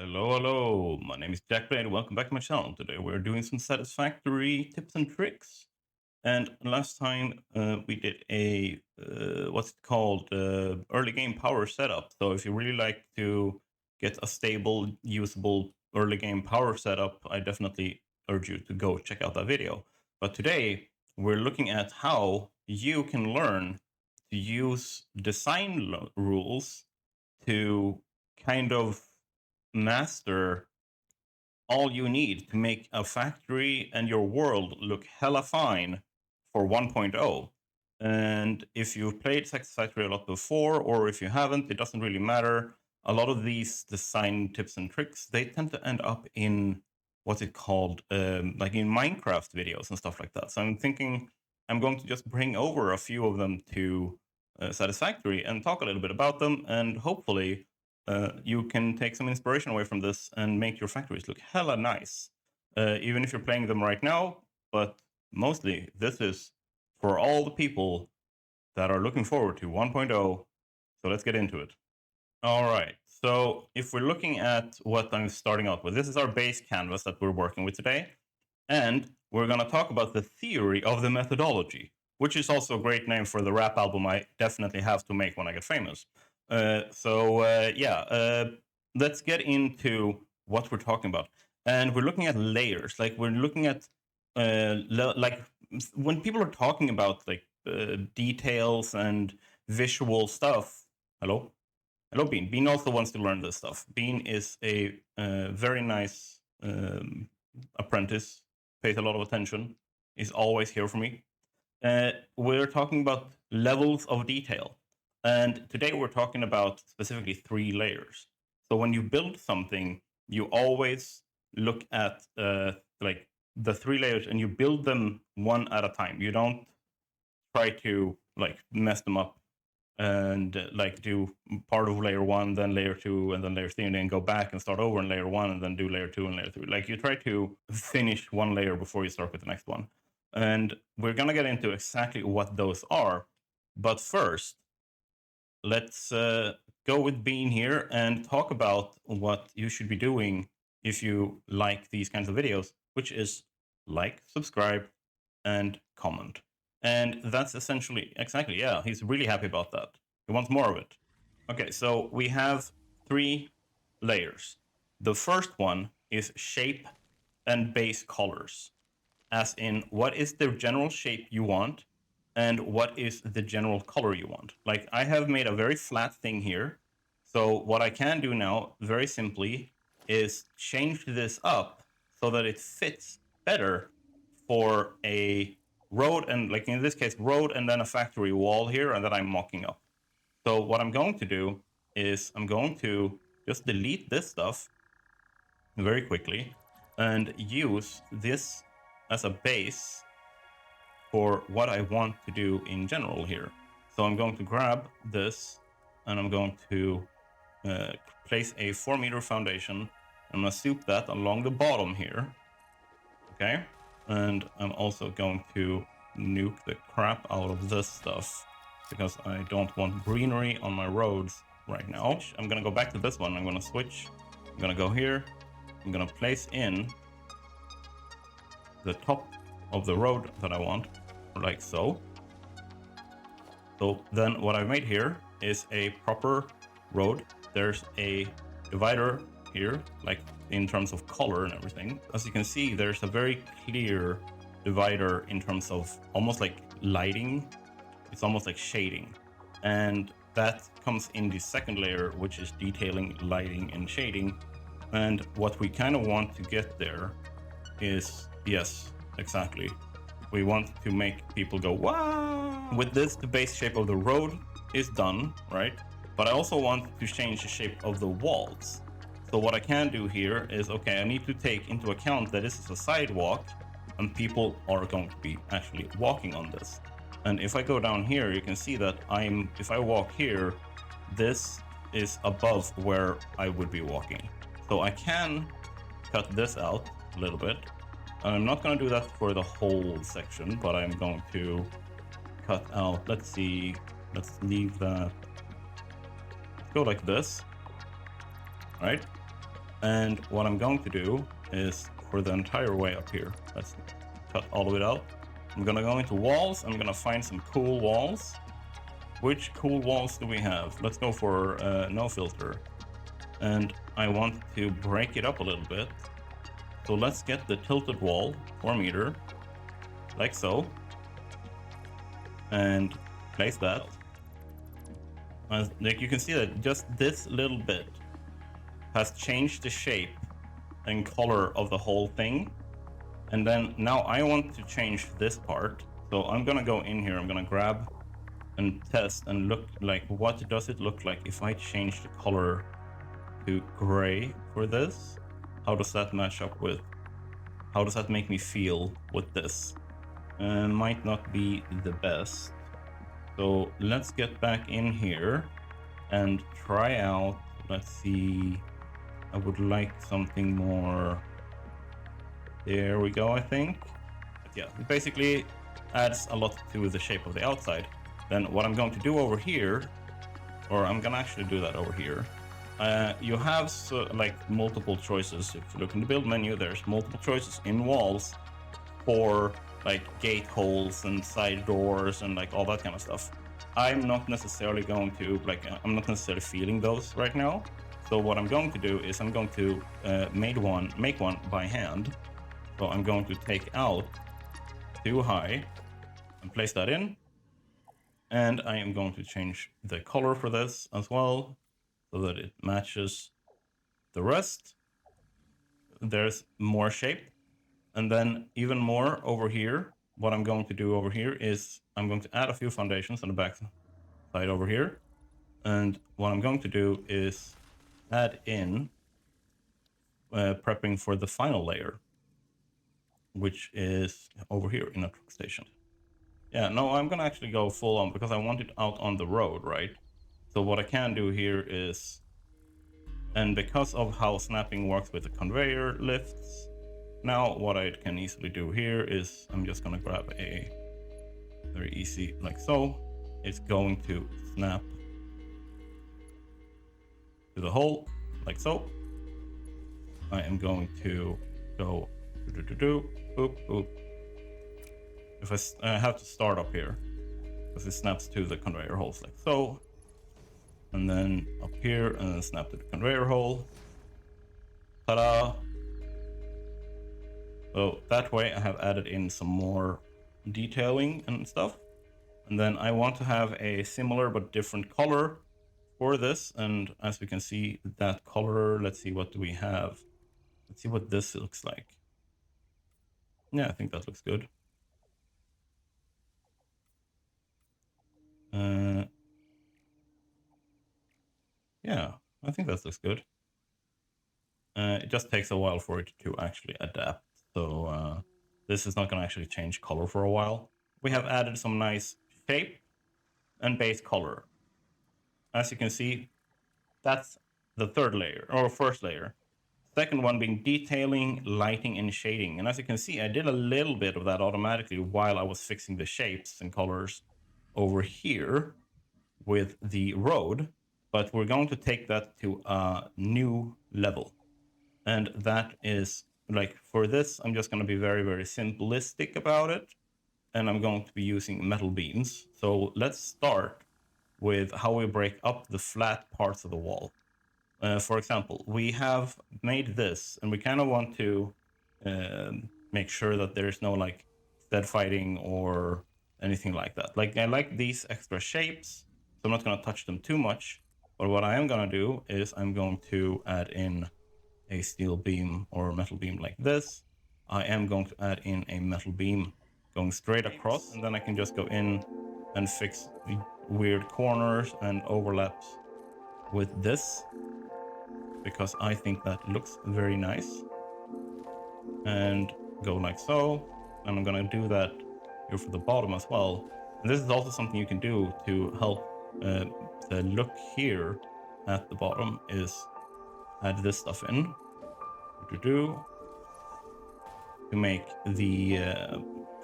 Hello, hello. My name is Jack and welcome back to my channel. Today we're doing some Satisfactory tips and tricks. And last time we did a what's it called early game power setup. So if you really like to get a stable, usable early game power setup, I definitely urge you to go check out that video. But today we're looking at how you can learn to use design rules to kind of master all you need to make a factory and your world look hella fine for 1.0. And if you've played Satisfactory a lot before, or if you haven't, it doesn't really matter. A lot of these design tips and tricks, they tend to end up in what's it called, like in Minecraft videos and stuff like that. So I'm thinking I'm going to just bring over a few of them to Satisfactory and talk a little bit about them, and hopefully you can take some inspiration away from this and make your factories look hella nice, even if you're playing them right now. But mostly, this is for all the people that are looking forward to 1.0. So let's get into it. All right. So if we're looking at what I'm starting out with, this is our base canvas that we're working with today. And we're going to talk about the theory of the methodology, which is also a great name for the rap album I definitely have to make when I get famous. Let's get into what we're talking about. And we're looking at layers. Like we're looking at like when people are talking about like details and visual stuff. Hello, Bean. Bean also wants to learn this stuff. Bean is a very nice apprentice. Pays a lot of attention. Is always here for me. We're talking about levels of detail. And today we're talking about specifically 3 layers. So when you build something, you always look at like the 3 layers and you build them one at a time. You don't try to like mess them up and like do part of layer 1, then layer 2, and then layer 3, and then go back and start over in layer 1 and then do layer 2 and layer 3. Like you try to finish one layer before you start with the next one. And we're going to get into exactly what those are. But first, let's go with Bean here and talk about what you should be doing if you like these kinds of videos, which is like, subscribe, and comment. And that's essentially, exactly, yeah, he's really happy about that. He wants more of it. Okay, so we have 3 layers. The first one is shape and base colors, as in what is the general shape you want and what is the general color you want. Like I have made a very flat thing here. So what I can do now, very simply, is change this up so that it fits better for a road, and like in this case, road and then a factory wall here, and that I'm mocking up. So what I'm going to do is I'm going to just delete this stuff very quickly and use this as a base for what I want to do in general here. So I'm going to grab this and I'm going to place a 4-meter foundation. I'm going to soup that along the bottom here. Okay. And I'm also going to nuke the crap out of this stuff because I don't want greenery on my roads right now. I'm going to go back to this one. I'm going to switch. I'm going to go here. I'm going to place in the top of the road that I want, like so. So then what I've made here is a proper road. There's a divider here, like in terms of color and everything. As you can see, there's a very clear divider in terms of almost like lighting. It's almost like shading. And that comes in the second layer, which is detailing, lighting, and shading. And what we kind of want to get there is, yes, exactly. We want to make people go, wow! With this, the base shape of the road is done, right? But I also want to change the shape of the walls. So what I can do here is, okay, I need to take into account that this is a sidewalk and people are going to be actually walking on this. And if I go down here, you can see that if I walk here, this is above where I would be walking. So I can cut this out a little bit. I'm not going to do that for the whole section, but I'm going to cut out, let's see, let's leave that, let's go like this, right? And what I'm going to do is for the entire way up here, let's cut all of it out. I'm gonna go into walls. I'm gonna find some cool walls. Which cool walls do we have? Let's go for no filter. And I want to break it up a little bit. So let's get the tilted wall, 4 meter, like so. And place that. Like you can see that just this little bit has changed the shape and color of the whole thing. And then now I want to change this part. So I'm gonna go in here, I'm gonna grab and test and look like what does it look like if I change the color to gray for this? How does that match up with, how does that make me feel with this? Might not be the best. So let's get back in here and try out, let's see, I would like something more, there we go, I think. But yeah, it basically adds a lot to the shape of the outside. Then what I'm going to do over here, or I'm gonna actually do that over here. You have like multiple choices. If you look in the build menu, there's multiple choices in walls for like gate holes and side doors and like all that kind of stuff. I'm not necessarily going to I'm not necessarily feeling those right now. So what I'm going to do is I'm going to make one by hand. So I'm going to take out too high and place that in. And I am going to change the color for this as well so that it matches the rest. There's more shape. And then even more over here, what I'm going to do over here is I'm going to add a few foundations on the back side over here. And what I'm going to do is add in prepping for the final layer, which is over here in a truck station. Yeah, no, I'm gonna actually go full on because I want it out on the road, right? So what I can do here is, and because of how snapping works with the conveyor lifts, now what I can easily do here is I'm just gonna grab a very easy like so. It's going to snap to the hole like so. I am going to go boop boop. If I have to start up here because it snaps to the conveyor holes like so, and then up here and then snap to the conveyor hole. Ta-da! So that way I have added in some more detailing and stuff. And then I want to have a similar but different color for this. And as we can see, that color, let's see, what do we have? Let's see what this looks like. Yeah, I think that looks good. Yeah, I think that looks good. It just takes a while for it to actually adapt. So this is not going to actually change color for a while. We have added some nice shape and base color. As you can see, that's the third layer, or first layer. Second one being detailing, lighting, and shading. And as you can see, I did a little bit of that automatically while I was fixing the shapes and colors over here with the road. But we're going to take that to a new level. And that is like, for this, I'm just going to be very, very simplistic about it. And I'm going to be using metal beams. So let's start with how we break up the flat parts of the wall. For example, we have made this, and we kind of want to make sure that there's no like dead fighting or anything like that. Like I like these extra shapes, so I'm not going to touch them too much. But what I am going to do is I'm going to add in a steel beam or metal beam like this. I am going to add in a metal beam going straight across, and then I can just go in and fix the weird corners and overlaps with this, because I think that looks very nice. And go like so, and I'm gonna do that here for the bottom as well. And this is also something you can do to help the look here at the bottom, is add this stuff in to make the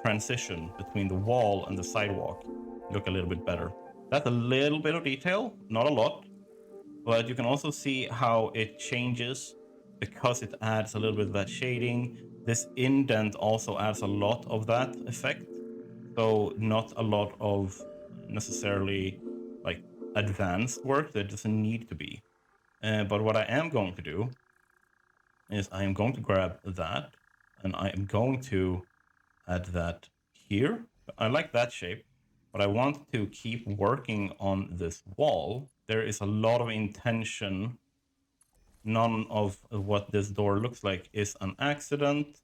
transition between the wall and the sidewalk look a little bit better. That's a little bit of detail, not a lot, but you can also see how it changes because it adds a little bit of that shading. This indent also adds a lot of that effect. So not a lot of necessarily like advanced work that doesn't need to be. But what I am going to do is I am going to grab that and I am going to add that here. I like that shape, but I want to keep working on this wall. There is a lot of intention. None of what this door looks like is an accident.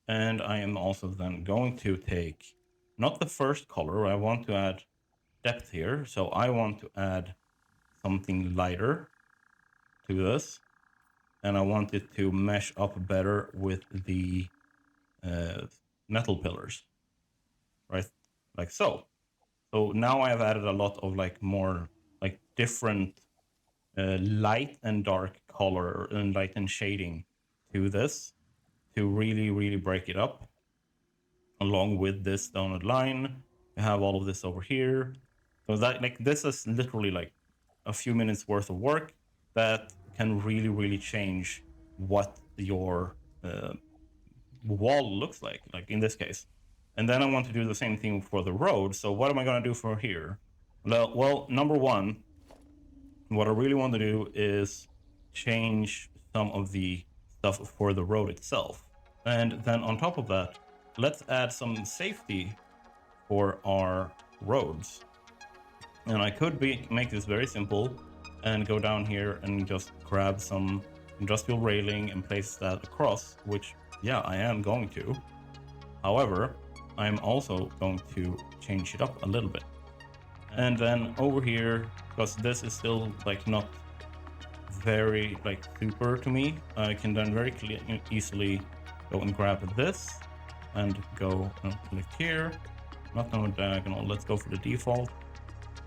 And I am also then going to take not the first color. I want to add depth here. So I want to add something lighter to this. And I want it to mesh up better with the metal pillars, right? Like so. So now I have added a lot of like more like different light and dark color and light and shading to this to really, really break it up. Along with this dotted line, you have all of this over here. So that like this is literally like a few minutes worth of work that can really, really change what your wall looks like in this case. And then I want to do the same thing for the road. So what am I going to do for here? Well, number one, what I really want to do is change some of the stuff for the road itself. And then on top of that, let's add some safety for our roads. And I could make this very simple and go down here and just grab some industrial railing and place that across, which, yeah, I am going to. However, I'm also going to change it up a little bit. And then over here, because this is still like not very like super to me, I can then very easily go and grab this and go and click here. Not on a diagonal, let's go for the default.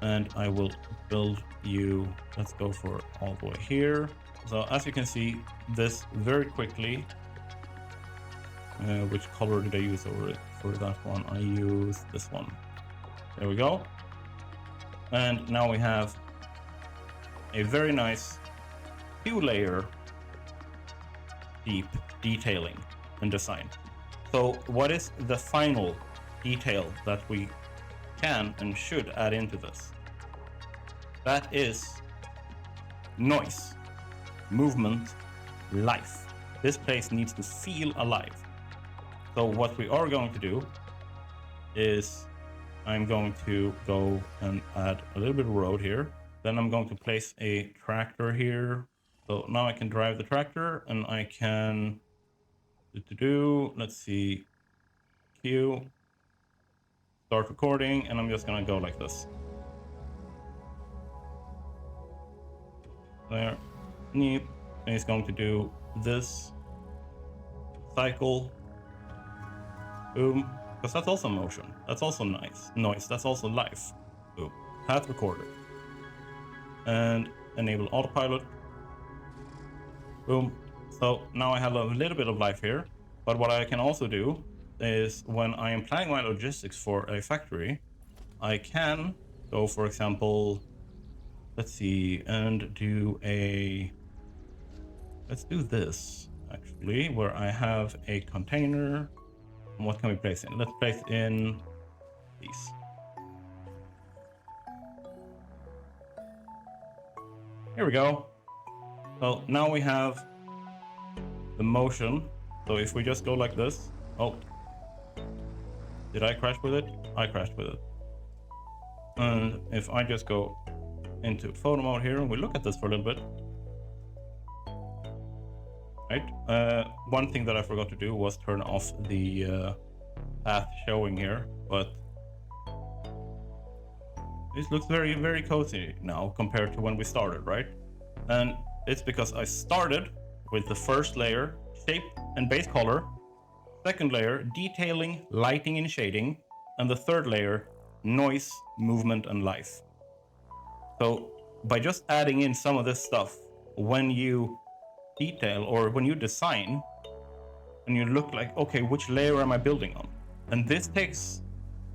And I will build you, let's go for all the way here. So as you can see, this very quickly, which color did I use over it for that one? I used this one. There we go. And now we have a very nice 2-layer deep detailing and design. So what is the final detail that we can and should add into this? That is noise, movement, life. This place needs to feel alive. So what we are going to do is I'm going to go and add a little bit of road here. Then I'm going to place a tractor here. So now I can drive the tractor and I can let's see, cue, start recording, and I'm just gonna go like this. There, neat. And he's going to do this cycle. Boom. Because that's also motion. That's also nice. Noise. That's also life. Boom. Path recorded. And enable autopilot. Boom. So now I have a little bit of life here. But what I can also do is when I am planning my logistics for a factory, I can go, for example, let's see, and do let's do this actually, where I have a container. What can we place in? Let's place in these. Here we go. So now we have the motion. So if we just go like this, oh, did I crash with it? I crashed with it. And if I just go into photo mode here and we look at this for a little bit, right? One thing that I forgot to do was turn off the path showing here, but this looks very, very cozy now compared to when we started, right? And it's because I started with the first layer, shape and base color, second layer, detailing, lighting and shading, and the third layer, noise, movement and life. So by just adding in some of this stuff, when you detail or when you design, and you look like, okay, which layer am I building on? And this takes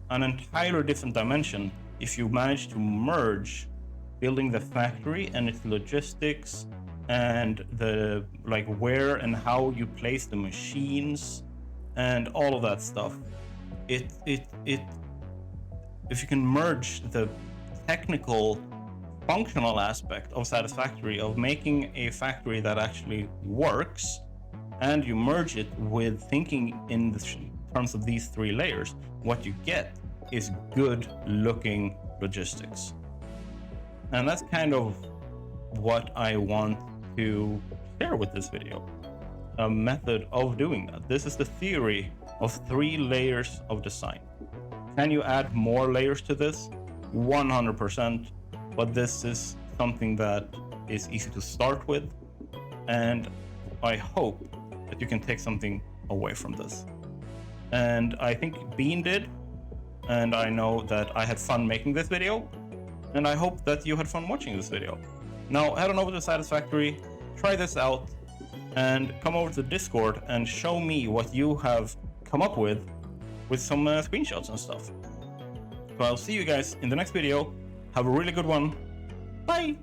an entirely different dimension if you manage to merge building the factory and its logistics and the like where and how you place the machines and all of that stuff. If you can merge the technical functional aspect of Satisfactory, of making a factory that actually works, and you merge it with thinking in the terms of these three layers, what you get is good looking logistics. And that's kind of what I want to share with this video, a method of doing that. This is the theory of 3 layers of design. Can you add more layers to this? 100%, but this is something that is easy to start with, and I hope that you can take something away from this. And I think Bean did, and I know that I had fun making this video, and I hope that you had fun watching this video. Now head on over to Satisfactory, try this out, and come over to Discord and show me what you have come up with some screenshots and stuff. So I'll see you guys in the next video. Have a really good one. Bye!